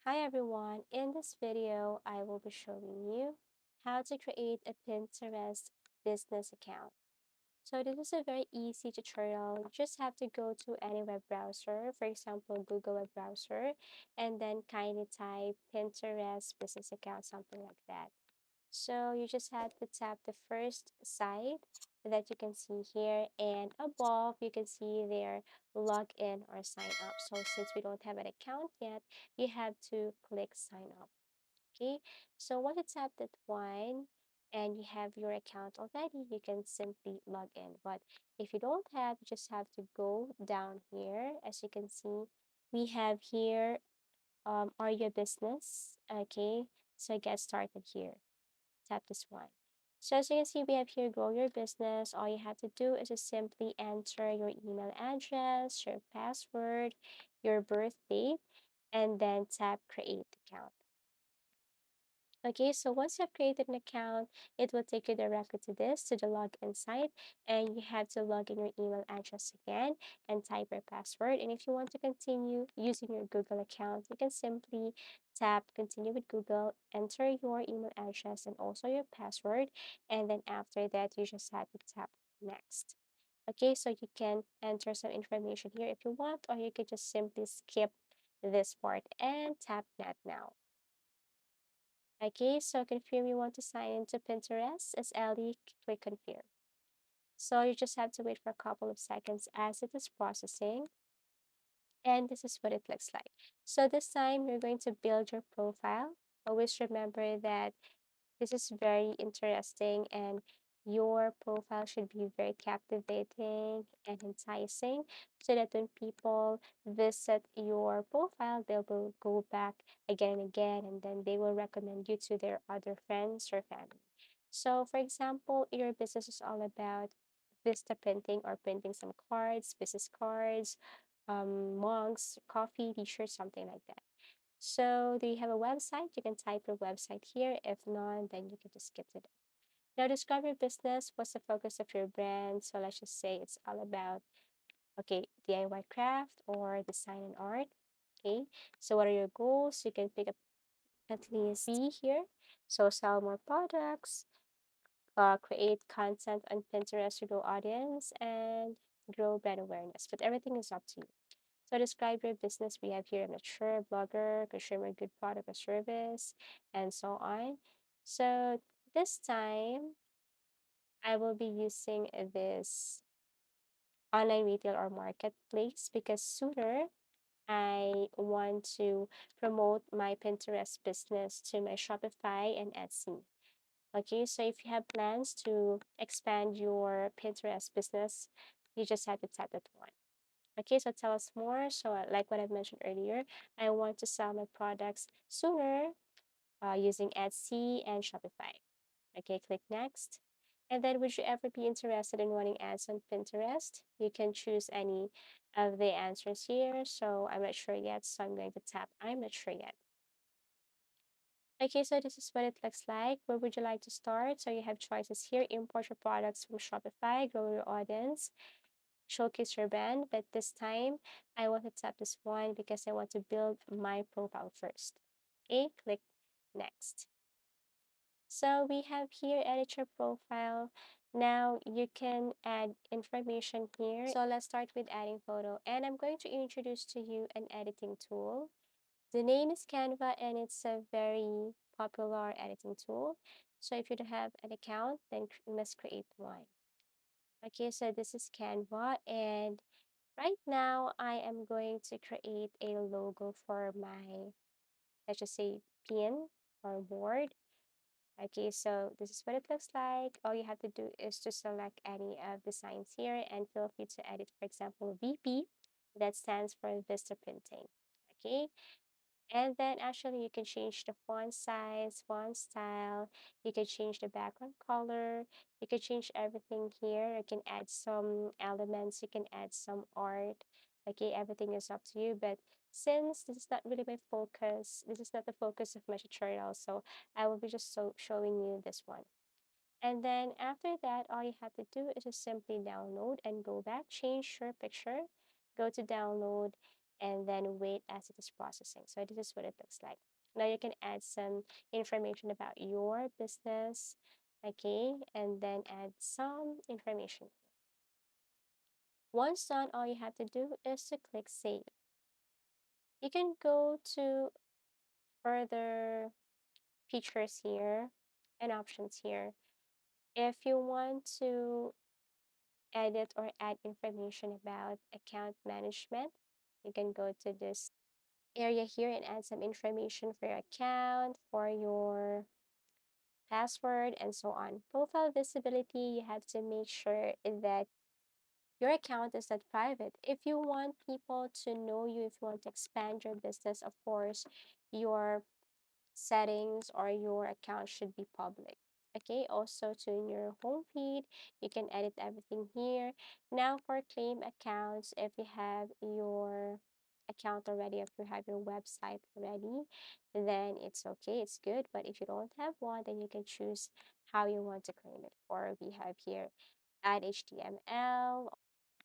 Hi everyone, in this video I will be showing you how to create a Pinterest business account. So this is a very easy tutorial. You just have to go to any web browser, for example Google web browser, and then kindly type Pinterest business account, something like that. So you just have to tap the first site that you can see here, and above you can see their login or sign up. So since we don't have an account yet, you have to click sign up. Okay, so once you tap that one and you have your account already, you can simply log in. But if you don't have, you just have to go down here. As you can see, we have here are your business. Okay, so get started here. Tap this one. So as you can see, we have here grow your business. All you have to do is just simply enter your email address, your password, your birth date, and then tap create account. Okay, so once you have created an account, it will take you directly to this, to the login site, and you have to log in your email address again and type your password. And if you want to continue using your Google account, you can simply tap continue with Google, enter your email address and also your password, and then after that, you just have to tap next. Okay, so you can enter some information here if you want, or you could just simply skip this part and tap that now. Okay, so confirm you want to sign into Pinterest as Ellie, click confirm. So you just have to wait for a couple of seconds as it is processing. And this is what it looks like. So this time you're going to build your profile. Always remember that this is very interesting and your profile should be very captivating and enticing so that when people visit your profile, they will go back again and again and then they will recommend you to their other friends or family. So, for example, your business is all about Vista printing or printing some cards, business cards, mugs, coffee, t-shirts, something like that. So do you have a website? You can type your website here. If not, then you can just skip it. Now describe your business. What's the focus of your brand? So let's just say it's all about, okay, DIY craft or design and art. Okay. So what are your goals? You can pick up at least three here. So sell more products, create content on Pinterest to grow audience, and grow brand awareness. But everything is up to you. So describe your business. We have here a mature blogger, consumer good product or service, and so on. So this time I will be using this online retail or marketplace because sooner I want to promote my Pinterest business to my Shopify and Etsy. Okay, so if you have plans to expand your Pinterest business, you just have to tap that one. Okay, so tell us more. So, like what I mentioned earlier, I want to sell my products sooner using Etsy and Shopify. Okay, click next. And then, would you ever be interested in running ads on Pinterest? You can choose any of the answers here. So, I'm not sure yet. So, I'm going to tap I'm not sure yet. Okay, so this is what it looks like. Where would you like to start? So, you have choices here import your products from Shopify, grow your audience, showcase your brand, but this time I want to tap this one because I want to build my profile first. Okay, click next. So we have here edit your profile. Now you can add information here. So let's start with adding photo and I'm going to introduce to you an editing tool. The name is Canva and it's a very popular editing tool. So if you don't have an account, then you must create one. Okay, so this is Canva and right now, I am going to create a logo for my, let's just say, pin or board. Okay, so this is what it looks like. All you have to do is to select any of the signs here and feel free to edit, for example, VP. That stands for Vista Printing. Okay, and then actually you can change the font size, font style, you can change the background color, you can change everything here. You can add some elements, you can add some art. Okay, everything is up to you. But since this is not really my focus, this is not the focus of my tutorial, so I will be just showing you this one. And then after that, all you have to do is just simply download and go back, change your picture, go to download, and then wait as it is processing. So this is what it looks like. Now you can add some information about your business, okay, and then add some information. Once done, all you have to do is to click save. You can go to further features here and options here. If you want to edit or add information about account management, you can go to this area here and add some information for your account, for your password, and so on. Profile visibility, you have to make sure that your account is not private. If you want people to know you, if you want to expand your business, of course, your settings or your account should be public. Okay, also to in your home feed, you can edit everything here. Now for claim accounts, if you have your account already, if you have your website already, then it's okay, it's good. But if you don't have one, then you can choose how you want to claim it. Or we have here add HTML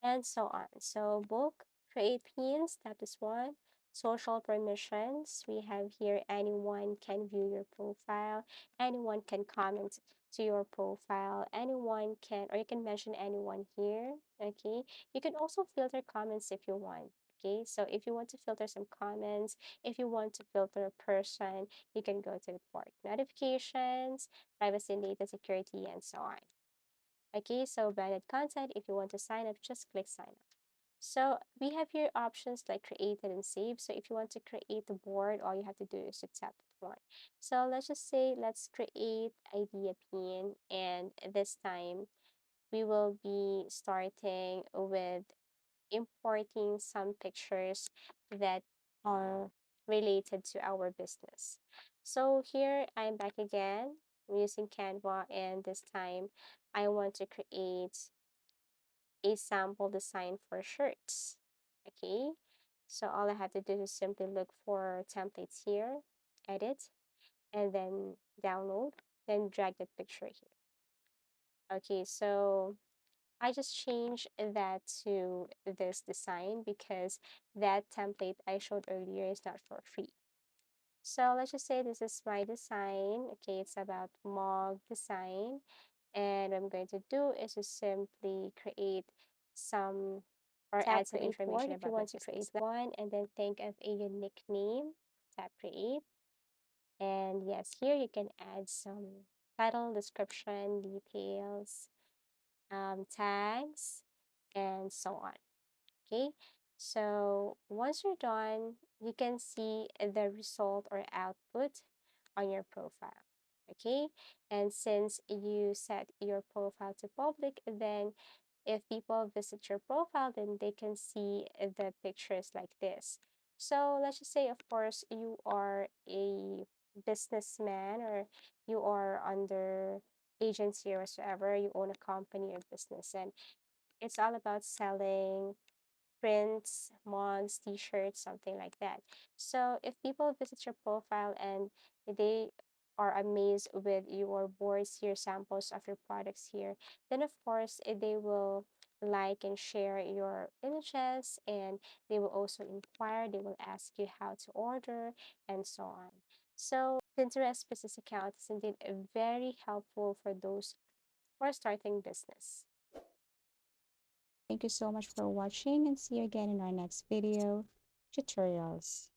and so on. So book, create pins, that is one. Social permissions, we have here anyone can view your profile, anyone can comment to your profile, anyone can, or you can mention anyone here, okay? You can also filter comments if you want, okay? So if you want to filter some comments, if you want to filter a person, you can go to report notifications, privacy and data security, and so on. Okay, so branded content, if you want to sign up, just click sign up. So we have here options like created and save. So if you want to create a board, all you have to do is to tap that one. So let's just say, let's create idea pin. And this time we will be starting with importing some pictures that are related to our business. So here I'm back again. I'm using Canva, and this time I want to create a sample design for shirts. Okay, so all I have to do is simply look for templates here, edit, and then download, then drag the picture here. Okay, so I just changed that to this design because that template I showed earlier is not for free. So let's just say this is my design. Okay, it's about mug design. And what I'm going to do is to simply create some or Tap add some create board information if you about my want to create business. One, and then think of a unique name. Tap create. And yes, here you can add some title, description, details, tags, and so on. Okay, so once you're done, you can see the result or output on your profile. Okay, and since you set your profile to public, then if people visit your profile, then they can see the pictures like this. So let's just say, of course, you are a businessman, or you are under agency or whatsoever, you own a company or business, and it's all about selling prints, mugs, t-shirts, something like that. So if people visit your profile and they are amazed with your boards here, samples of your products here, then of course they will like and share your images, and they will also inquire, they will ask you how to order, and so on. So Pinterest business account is indeed very helpful for those who are starting business. Thank you so much for watching, and see you again in our next video tutorials.